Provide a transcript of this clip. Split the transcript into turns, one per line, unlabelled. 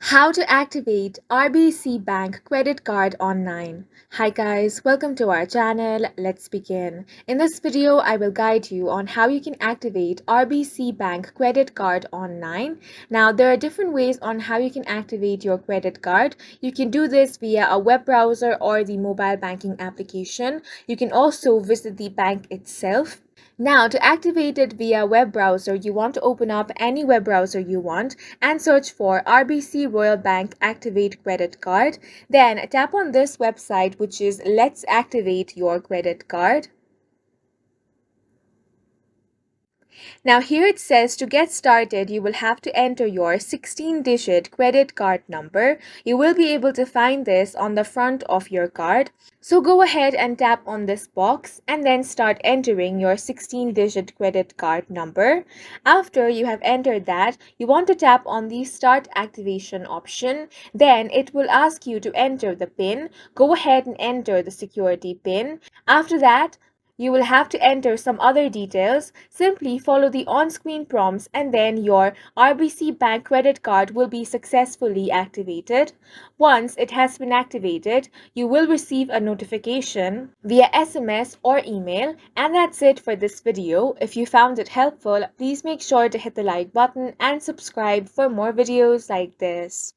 How to activate RBC Bank credit card online. Hi guys, welcome to our channel. Let's begin. In this video, I will guide you on how you can activate RBC Bank credit card online. Now, there are different ways on how you can activate your credit card. You can do this via a web browser or the mobile banking application. You can also visit the bank itself. Now, to activate it via web browser, you want to open up any web browser you want and search for RBC Royal Bank Activate Credit Card. Then tap on this website, which is Let's Activate Your Credit Card. Now here it says to get started, you will have to enter your 16-digit credit card number. You will be able to find this on the front of your card. So go ahead and tap on this box and then start entering your 16-digit credit card number. After you have entered that, you want to tap on the Start Activation option. Then it will ask you to enter the PIN. Go ahead and enter the security PIN. After that, you will have to enter some other details. Simply follow the on-screen prompts and then your RBC Bank credit card will be successfully activated. Once it has been activated, you will receive a notification via SMS or email. And that's it for this video. If you found it helpful, please make sure to hit the like button and subscribe for more videos like this.